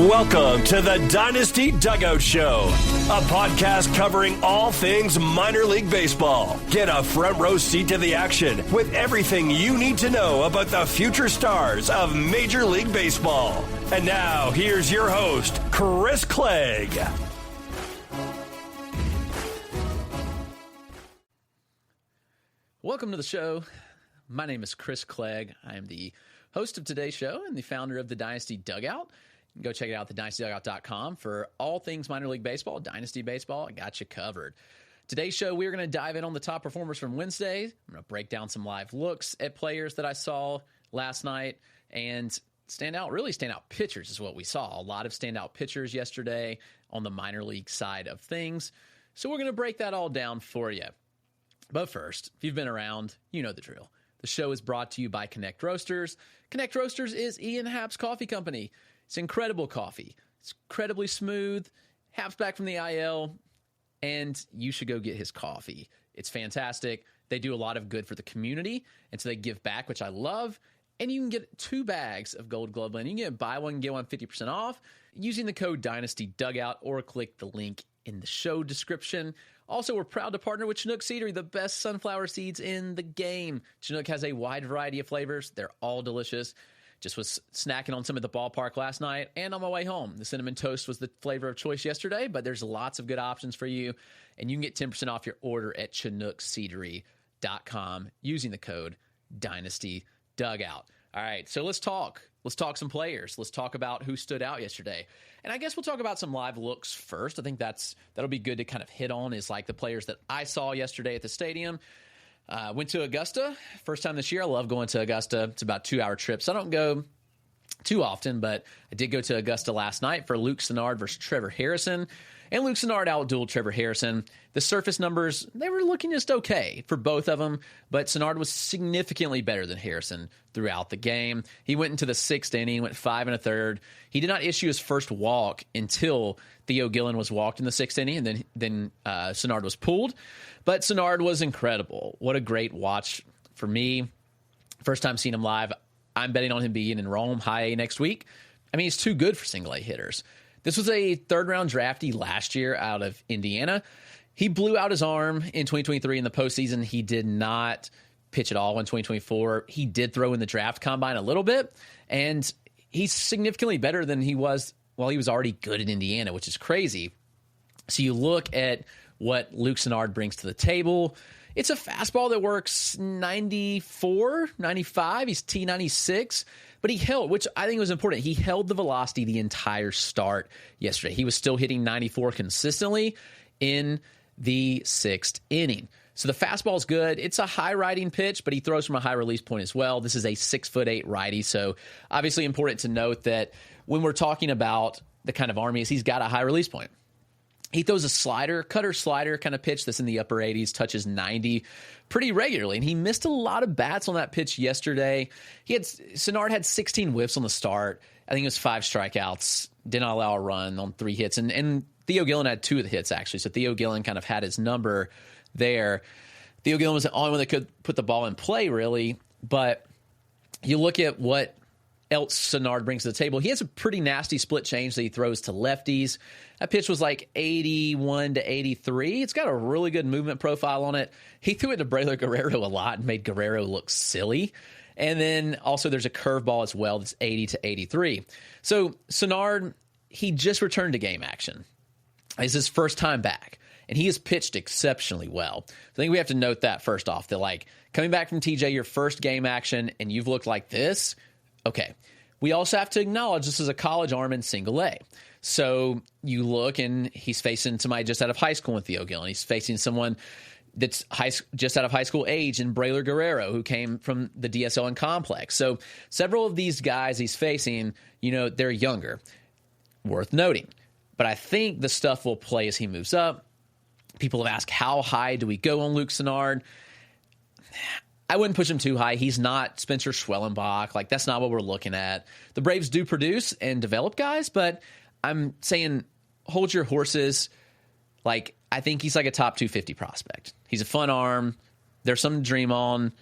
Welcome to the Dynasty Dugout Show, a podcast covering all things minor league baseball. Get a front row seat to the action with everything you need to know about the future stars of Major League Baseball. And now, here's your host, Chris Clegg. Welcome to the show. My name is Chris Clegg. I am the host of today's show and the founder of the Dynasty Dugout. You can go check it out at thedynastydugout.com for all things minor league baseball, Dynasty baseball. I got you covered. Today's show, we're going to dive in on the top performers from Wednesday. I'm going to break down some live looks at players that I saw last night and really standout pitchers is what we saw. A lot of standout pitchers yesterday on the minor league side of things. So we're going to break that all down for you. But first, if you've been around, you know the drill. The show is brought to you by Connect Roasters. Connect Roasters is Ian Happ's coffee company. It's incredible coffee. It's incredibly smooth. Happ's back from the IL, and you should go get his coffee. It's fantastic. They do a lot of good for the community, and so they give back, which I love. And you can get 2 bags of Gold Glove Blend. You can buy one, get one 50% off using the code Dynasty Dugout or click the link in the show description. Also, we're proud to partner with Chinook Seedery, the best sunflower seeds in the game. Chinook has a wide variety of flavors. They're all delicious. Just was snacking on some at the ballpark last night and on my way home. The cinnamon toast was the flavor of choice yesterday, but there's lots of good options for you. And you can get 10% off your order at chinookseedery.com using the code Dynasty Dugout. All right, so let's talk. Let's talk some players. Let's talk about who stood out yesterday. And I guess we'll talk about some live looks first. I think that'll be good to kind of hit on is like the players that I saw yesterday at the stadium. Went to Augusta. First time this year. I love going to Augusta. It's about a 2-hour trip. So I don't go too often, but I did go to Augusta last night for Luke Sinnard versus Trevor Harrison. And Luke Sinnard outdueled Trevor Harrison. The surface numbers, they were looking just okay for both of them, but Sinnard was significantly better than Harrison throughout the game. He went into the 6th inning, went 5 1/3. He did not issue his first walk until Theo Gillen was walked in the 6th inning, and then Sinnard was pulled. But Sinnard was incredible. What a great watch for me. First time seeing him live. I'm betting on him being in Rome, high A next week. I mean, he's too good for single A hitters. This was a 3rd-round draftee last year out of Indiana. He blew out his arm in 2023 in the postseason. He did not pitch at all in 2024. He did throw in the draft combine a little bit, and he's significantly better than he was while he was already good in Indiana, which is crazy. So you look at what Luke Sinnard brings to the table. It's a fastball that works 94, 95. He's T96. But he held, which I think was important, he held the velocity the entire start yesterday. He was still hitting 94 consistently in the 6th inning. So the fastball is good. It's a high riding pitch, but he throws from a high release point as well. This is a 6'8" righty. So obviously important to note that when we're talking about the kind of arm he's got a high release point. He throws a cutter slider kind of pitch that's in the upper 80s, touches 90 pretty regularly. And he missed a lot of bats on that pitch yesterday. Sinnard had 16 whiffs on the start. I think it was 5 strikeouts, did not allow a run on 3 hits. And Theo Gillen had 2 of the hits, actually. So Theo Gillen kind of had his number there. Theo Gillen was the only one that could put the ball in play, really. But you look at what else Sinnard brings to the table. He has a pretty nasty split change that he throws to lefties. That pitch was like 81 to 83. It's got a really good movement profile on it. He threw it to Braylor Guerrero a lot and made Guerrero look silly. And then also there's a curveball as well that's 80 to 83. So Sinnard, he just returned to game action. It's his first time back, and he has pitched exceptionally well. So I think we have to note that first off, that like coming back from TJ, your first game action, and you've looked like this. Okay, we also have to acknowledge this is a college arm in single A. So you look, and he's facing somebody just out of high school in Theo Gillen. He's facing someone that's just out of high school age in Braylor Guerrero, who came from the DSL and complex. So several of these guys he's facing, they're younger. Worth noting. But I think the stuff will play as he moves up. People have asked, how high do we go on Luke Sinnard? I wouldn't push him too high. He's not Spencer Schwellenbach. Like, that's not what we're looking at. The Braves do produce and develop guys, but I'm saying hold your horses. Like, I think he's like a top 250 prospect. He's a fun arm. There's something to dream on.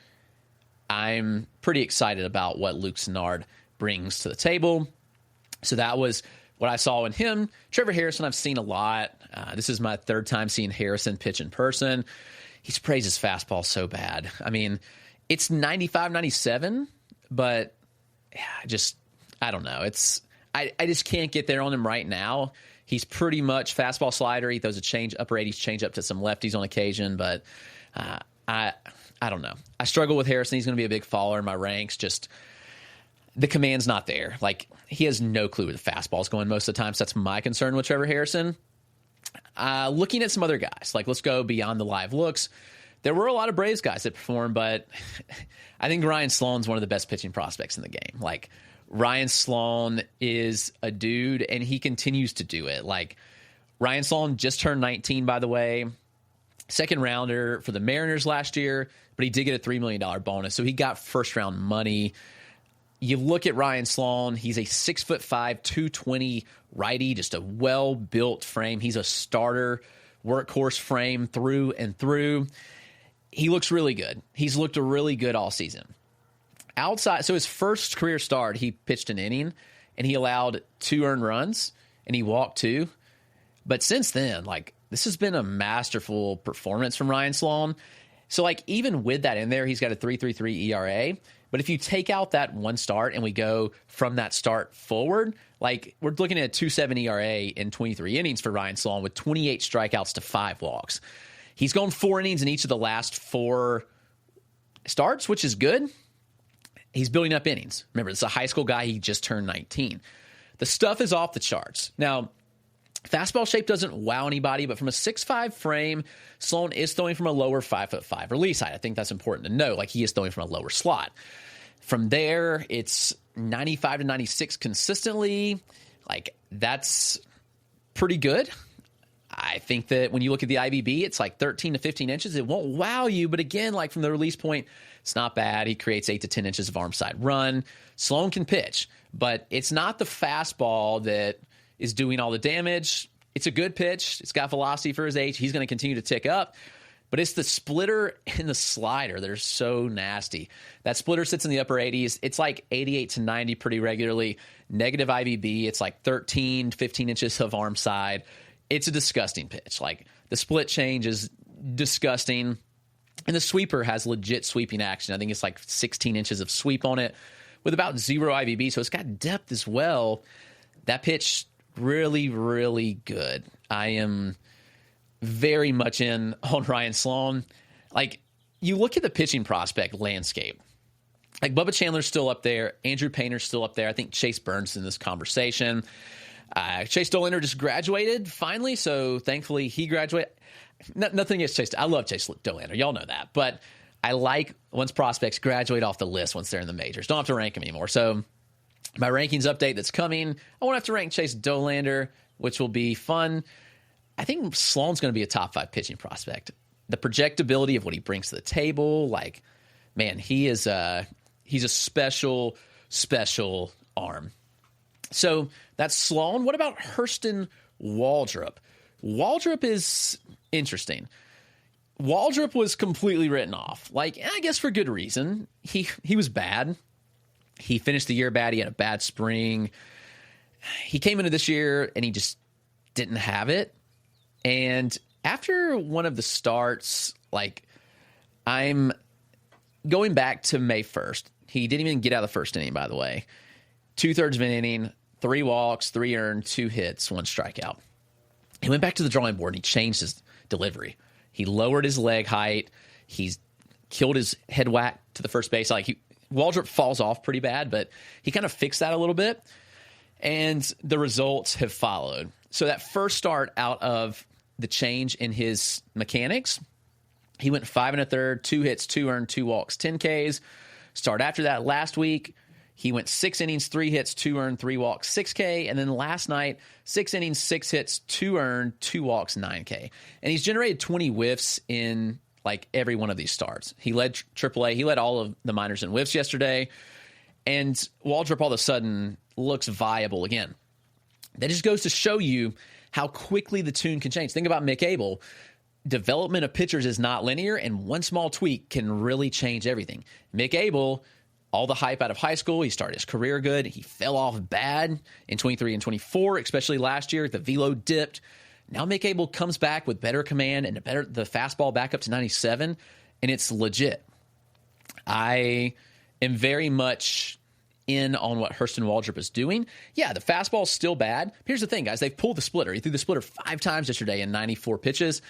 I'm pretty excited about what Luke Sinnard brings to the table. So that was what I saw in him. Trevor Harrison, I've seen a lot. This is my third time seeing Harrison pitch in person. He sprays his fastball so bad. I mean, it's 95, 97, but I don't know. I just can't get there on him right now. He's pretty much fastball slider. He throws a upper 80s change up to some lefties on occasion, but I don't know. I struggle with Harrison. He's going to be a big faller in my ranks. Just the command's not there. Like, he has no clue where the fastball's going most of the time. So that's my concern with Trevor Harrison. Looking at some other guys, like, let's go beyond the live looks. There were a lot of Braves guys that performed, but I think Ryan Sloan's one of the best pitching prospects in the game. Like, Ryan Sloan is a dude, and he continues to do it. Like, Ryan Sloan just turned 19, by the way. Second rounder for the Mariners last year, but he did get a $3 million bonus, so he got first-round money. You look at Ryan Sloan, he's a 6'5", 220 righty, just a well-built frame. He's a starter, workhorse frame through and through. He looks really good. He's looked really good all season. So his first career start, he pitched an inning, and he allowed 2 earned runs, and he walked 2. But since then, like, this has been a masterful performance from Ryan Sloan. So, like, even with that in there, he's got a 3.33 ERA. But if you take out that one start and we go from that start forward, like, we're looking at a 2.7 ERA in 23 innings for Ryan Sloan with 28 strikeouts to 5 walks. He's gone 4 innings in each of the last 4 starts, which is good. He's building up innings. Remember, this is a high school guy. He just turned 19. The stuff is off the charts. Now, fastball shape doesn't wow anybody, but from a 6'5" frame, Sloan is throwing from a lower 5'5" release height. I think that's important to know. Like, he is throwing from a lower slot. From there, it's 95 to 96 consistently. Like, that's pretty good. I think that when you look at the IBB, it's like 13 to 15 inches. It won't wow you, but again, like, from the release point, it's not bad. He creates 8 to 10 inches of arm side run. Sloan can pitch, but it's not the fastball that is doing all the damage. It's a good pitch. It's got velocity for his age. He's going to continue to tick up. But it's the splitter and the slider that are so nasty. That splitter sits in the upper 80s. It's like 88 to 90 pretty regularly. Negative IBB, it's like 13, 15 inches of arm side. It's a disgusting pitch. Like, the split change is disgusting. And the sweeper has legit sweeping action. I think it's like 16 inches of sweep on it with about 0 IBB. So it's got depth as well. That pitch, really, really good. I am very much in on Ryan Sloan. Like, you look at the pitching prospect landscape. Like, Bubba Chandler's still up there. Andrew Painter's still up there. I think Chase Burns is in this conversation. Chase Dollander just graduated finally, so thankfully he graduated. Nothing against Chase. I love Chase Dollander. Y'all know that. But I like once prospects graduate off the list once they're in the majors. Don't have to rank them anymore. So my rankings update that's coming, I won't have to rank Chase Dollander, which will be fun. I think Sloan's going to be a top 5 pitching prospect. The projectability of what he brings to the table, like, man, he's a special, special arm. So that's Sloan. What about Hurston Waldrep? Waldrep is interesting. Waldrep was completely written off. Like, I guess for good reason. He was bad. He finished the year bad. He had a bad spring. He came into this year and he just didn't have it. And after one of the starts, like, I'm going back to May 1st. He didn't even get out of the first inning, by the way. 2/3 of an inning, 3 walks, 3 earned, 2 hits, 1 strikeout. He went back to the drawing board and he changed his delivery. He lowered his leg height. He's killed his head whack to the first base. Like, Waldrep falls off pretty bad, but he kind of fixed that a little bit. And the results have followed. So that first start out of the change in his mechanics, he went 5 1/3, 2 hits, 2 earned, 2 walks, 10 Ks. Start after that last week, he went 6 innings, 3 hits, 2 earned, 3 walks, 6K. And then last night, 6 innings, 6 hits, 2 earned, 2 walks, 9K. And he's generated 20 whiffs in, like, every one of these starts. He led AAA. He led all of the minors in whiffs yesterday. And Waldrep all of a sudden looks viable again. That just goes to show you how quickly the tune can change. Think about Mick Abel. Development of pitchers is not linear, and one small tweak can really change everything. Mick Abel, all the hype out of high school. He started his career good. He fell off bad in 23 and 24, especially last year. The velo dipped. Now Mick Abel comes back with better command and the fastball back up to 97, and it's legit. I am very much in on what Hurston Waldrep is doing. Yeah, the fastball's still bad. Here's the thing, guys. They've pulled the splitter. He threw the splitter 5 times yesterday in 94 pitches.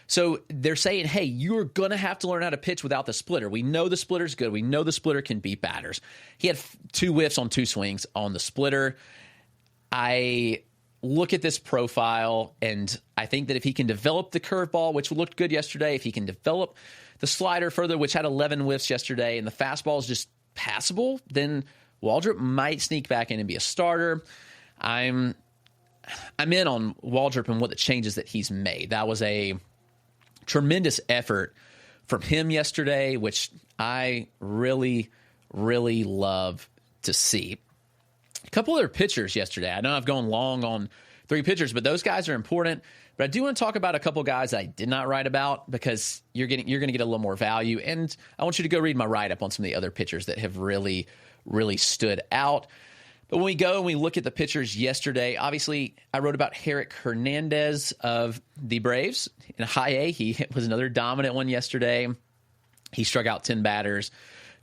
So they're saying, hey, you're going to have to learn how to pitch without the splitter. We know the splitter's good. We know the splitter can beat batters. He had 2 whiffs on 2 swings on the splitter. I look at this profile, and I think that if he can develop the curveball, which looked good yesterday, if he can develop the slider further, which had 11 whiffs yesterday, and the fastball is just passable, then Waldrep might sneak back in and be a starter. I'm in on Waldrep and what the changes that he's made. That was a tremendous effort from him yesterday, which I really, really love to see. A couple other pitchers yesterday. I know I've gone long on 3 pitchers, but those guys are important. But I do want to talk about a couple guys I did not write about because you're going to get a little more value. And I want you to go read my write-up on some of the other pitchers that have really, really stood out. But when we go and we look at the pitchers yesterday, obviously I wrote about Herrick Hernandez of the Braves in high A. He was another dominant one yesterday. He struck out 10 batters.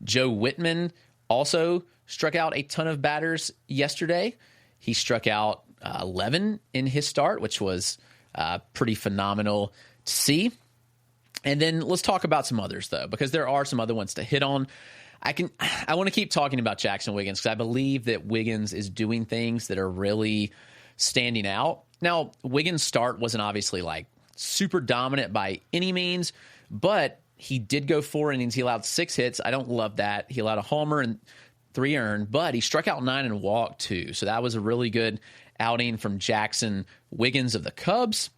Joe Whitman also struck out a ton of batters yesterday. He struck out 11 in his start, which was pretty phenomenal to see. And then let's talk about some others, though, because there are some other ones to hit on. I want to keep talking about Jackson Wiggins because I believe that Wiggins is doing things that are really standing out. Now, Wiggins' start wasn't obviously like super dominant by any means, but he did go 4 innings. He allowed 6 hits. I don't love that. He allowed a homer and 3 earned, but he struck out 9 and walked 2. So that was a really good outing from Jackson Wiggins of the Cubs.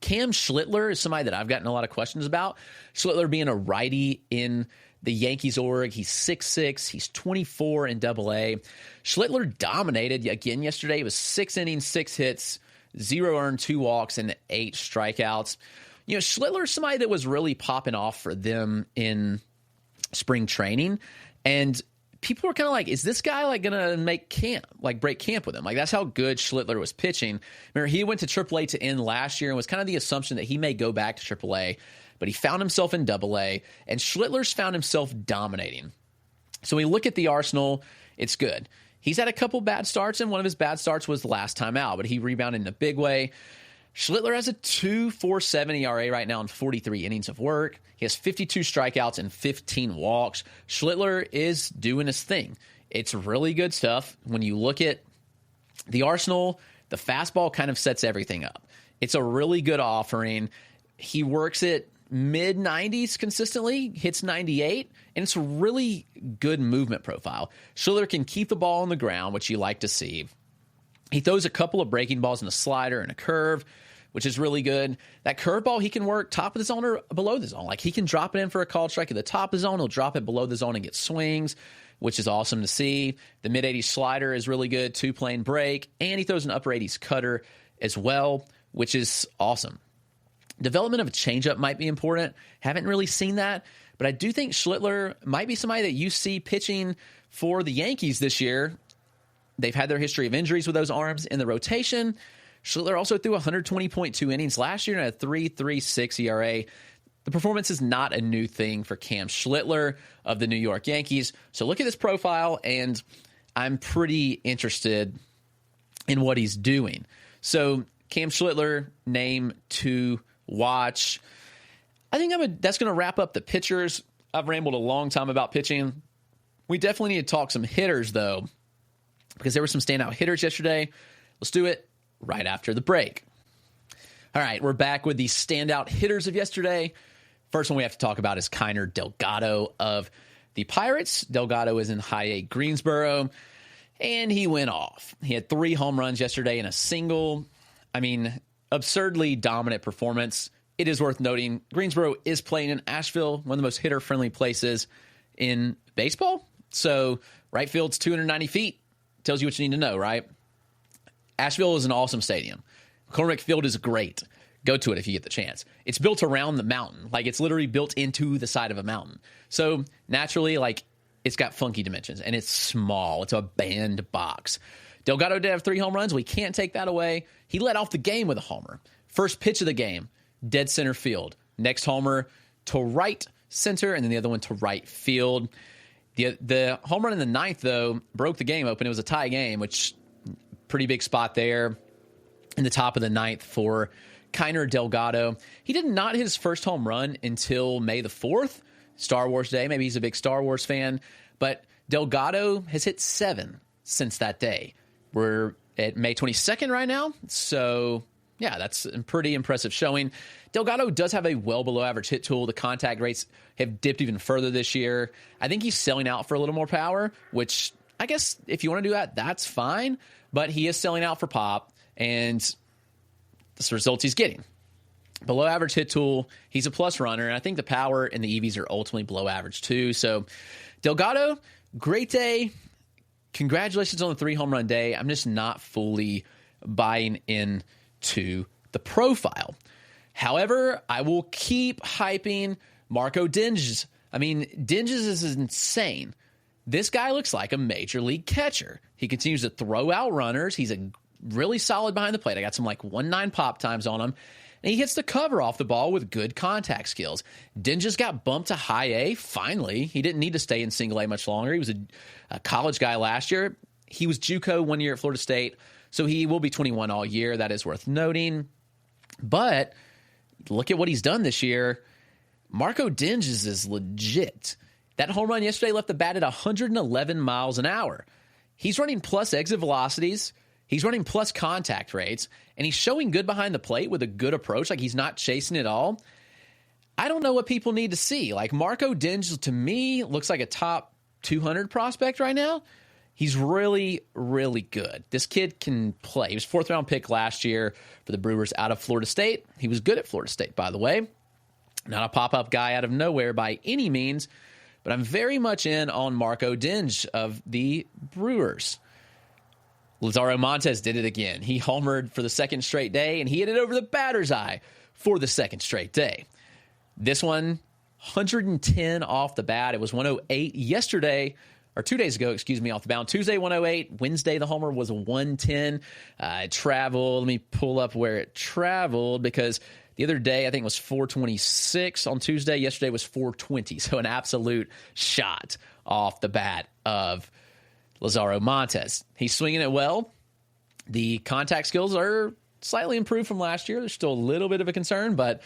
Cam Schlittler is somebody that I've gotten a lot of questions about. Schlittler being a righty in the Yankees org. He's 6'6". He's 24 in Double-A. Schlittler dominated again yesterday. It was 6 innings, 6 hits, 0 earned, 2 walks, and 8 strikeouts. You know, Schlittler is somebody that was really popping off for them in spring training. And people were kind of like, is this guy like going to make camp, like break camp with him? Like, that's how good Schlittler was pitching. Remember, he went to AAA to end last year and was kind of the assumption that he may go back to AAA, but he found himself in Double-A, and Schlittler's found himself dominating. So we look at the arsenal, it's good. He's had a couple bad starts, and one of his bad starts was the last time out, but he rebounded in a big way. Schlittler has a 2.47 ERA right now in 43 innings of work. He has 52 strikeouts and 15 walks. Schlittler is doing his thing. It's really good stuff. When you look at the arsenal, the fastball kind of sets everything up. It's a really good offering. He works it mid-90s consistently, hits 98, and it's a really good movement profile. Schlittler can keep the ball on the ground, which you like to see. He throws a couple of breaking balls in a slider and a curve, which is really good. That curveball, he can work top of the zone or below the zone. Like, he can drop it in for a called strike at the top of the zone. He'll drop it below the zone and get swings, which is awesome to see. The mid-80s slider is really good, 2-plane break, and he throws an upper 80s cutter as well, which is awesome. Development of a changeup might be important. Haven't really seen that, but I do think Schlittler might be somebody that you see pitching for the Yankees this year. They've had their history of injuries with those arms in the rotation. Schlittler also threw 120.2 innings last year and had a 3.36 ERA. The performance is not a new thing for Cam Schlittler of the New York Yankees. So look at this profile, and I'm pretty interested in what he's doing. So Cam Schlittler, name to watch. I think that's going to wrap up the pitchers. I've rambled a long time about pitching. We definitely need to talk some hitters, though, because there were some standout hitters yesterday. Let's do it right after the break. All right, we're back with the standout hitters of yesterday. First one we have to talk about is Keiner Delgado of the Pirates. Delgado is in high A Greensboro, and he went off. He had 3 home runs yesterday and a single. I mean, absurdly dominant performance. It is worth noting, Greensboro is playing in Asheville, one of the most hitter-friendly places in baseball. So right field's 290 feet. Tells you what you need to know, right? Asheville is an awesome stadium. McCormick Field is great. Go to it if you get the chance. It's built around the mountain. Like, it's literally built into the side of a mountain. So naturally, like, it's got funky dimensions, and it's small. It's a bandbox. Delgado did have 3 home runs. We can't take that away. He led off the game with a homer. First pitch of the game, dead center field. Next homer to right center, and then the other one to right field. The home run in the 9th, though, broke the game open. It was a tie game, which pretty big spot there in the top of the 9th for Keiner Delgado. He did not hit his first home run until May the 4th, Star Wars Day. Maybe he's a big Star Wars fan, but Delgado has hit 7 since that day. We're at May 22nd right now, so yeah, that's a pretty impressive showing. Delgado does have a well below average hit tool. The contact rates have dipped even further this year. I think he's selling out for a little more power, which I guess if you want to do that, that's fine, but he is selling out for pop, and that's the results he's getting. Below average hit tool, he's a plus runner, and I think the power and the EVs are ultimately below average too. So Delgado, great day. Congratulations on the 3 home run day. I'm just not fully buying into the profile. However, I will keep hyping Marco Dinges. I mean, Dinges is insane. This guy looks like a major league catcher. He continues to throw out runners. He's a really solid behind the plate. I got some 1.9 pop times on him. And he hits the cover off the ball with good contact skills. Dinges got bumped to high A, finally. He didn't need to stay in single A much longer. He was a college guy last year. He was JUCO 1 year at Florida State, so he will be 21 all year. That is worth noting. But look at what he's done this year. Marco Dinges is legit. That home run yesterday left the bat at 111 miles an hour. He's running plus exit velocities. He's running plus contact rates, and he's showing good behind the plate with a good approach. He's not chasing it all. I don't know what people need to see. Marco Dinges, to me, looks like a top 200 prospect right now. He's really, really good. This kid can play. He was 4th-round pick last year for the Brewers out of Florida State. He was good at Florida State, by the way. Not a pop-up guy out of nowhere by any means, but I'm very much in on Marco Dinges of the Brewers. Lazaro Montes did it again. He homered for the 2nd straight day, and he hit it over the batter's eye for the 2nd straight day. This one, 110 off the bat. It was 108 yesterday, or 2 days ago, off the mound. Tuesday, 108. Wednesday, the homer was 110. It traveled. Let me pull up where it traveled, because the other day, I think it was 426 on Tuesday. Yesterday was 420. So an absolute shot off the bat of Lazaro Montes. He's swinging it well. The contact skills are slightly improved from last year. There's still a little bit of a concern, but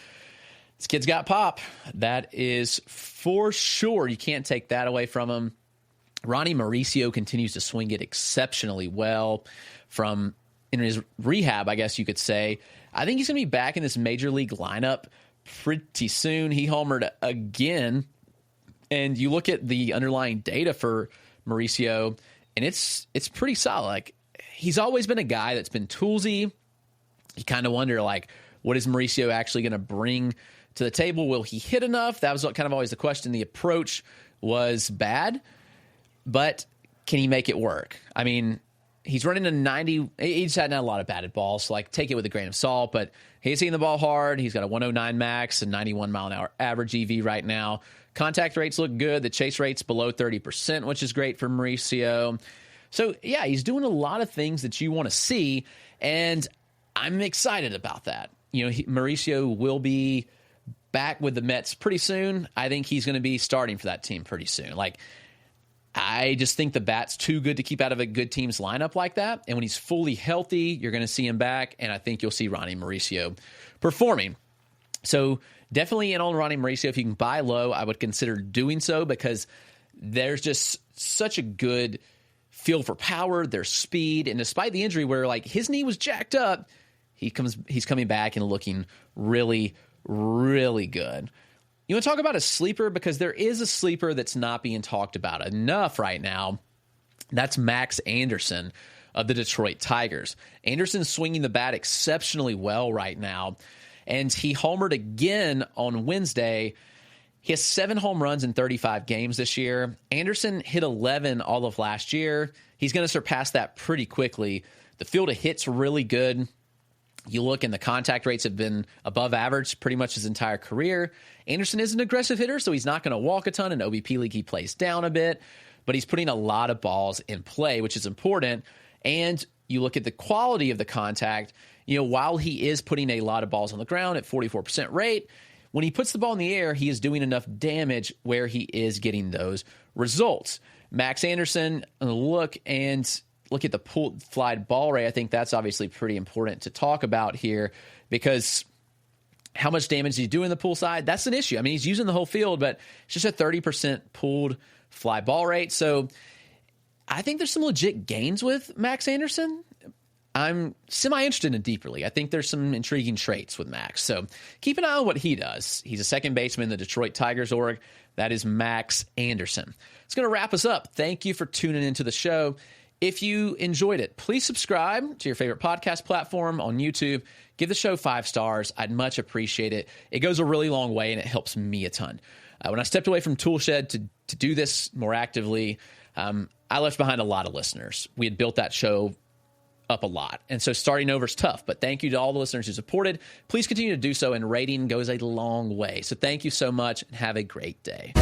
this kid's got pop. That is for sure. You can't take that away from him. Ronny Mauricio continues to swing it exceptionally well from in his rehab, I guess you could say. I think he's going to be back in this major league lineup pretty soon. He homered again, and you look at the underlying data for Mauricio, and it's pretty solid. He's always been a guy that's been toolsy. You kind of wonder, what is Mauricio actually going to bring to the table? Will he hit enough? That was kind of always the question. The approach was bad, but can he make it work? I mean, he's running a 90. He's had a lot of batted balls, so take it with a grain of salt, but he's hitting the ball hard. He's got a 109 max and 91 mile an hour average EV right now. Contact rates look good. The chase rate's below 30%, which is great for Mauricio. So, yeah, he's doing a lot of things that you want to see, and I'm excited about that. Mauricio will be back with the Mets pretty soon. I think he's going to be starting for that team pretty soon. I just think the bat's too good to keep out of a good team's lineup like that, and when he's fully healthy, you're going to see him back, and I think you'll see Ronny Mauricio performing. So, definitely in on Ronny Mauricio. If you can buy low, I would consider doing so, because there's just such a good feel for power, their speed, and despite the injury where his knee was jacked up, he's coming back and looking really, really good. You want to talk about a sleeper, because there is a sleeper that's not being talked about enough right now. That's Max Anderson of the Detroit Tigers. Anderson's swinging the bat exceptionally well right now, and he homered again on Wednesday. He has 7 home runs in 35 games this year. Anderson hit 11 all of last year. He's going to surpass that pretty quickly. The field of hits really good. You look, and the contact rates have been above average pretty much his entire career. Anderson is an aggressive hitter, so he's not going to walk a ton. In OBP league, he plays down a bit. but he's putting a lot of balls in play, which is important. And you look at the quality of the contact, while he is putting a lot of balls on the ground at 44% rate, when he puts the ball in the air, he is doing enough damage where he is getting those results. Max Anderson, look at the pulled fly ball rate. I think that's obviously pretty important to talk about here, because how much damage is he doing the pull side? That's an issue. I mean, he's using the whole field, but it's just a 30% pulled fly ball rate. So I think there's some legit gains with Max Anderson. I'm semi-interested in Deeper League. I think there's some intriguing traits with Max. So keep an eye on what he does. He's a second baseman in the Detroit Tigers org. That is Max Anderson. It's going to wrap us up. Thank you for tuning into the show. If you enjoyed it, please subscribe to your favorite podcast platform on YouTube. Give the show 5 stars. I'd much appreciate it. It goes a really long way, and it helps me a ton. When I stepped away from Toolshed to do this more actively, I left behind a lot of listeners. We had built that show up a lot, and so starting over is tough. But thank you to all the listeners who supported. Please continue to do so, and rating goes a long way. So thank you so much, and have a great day.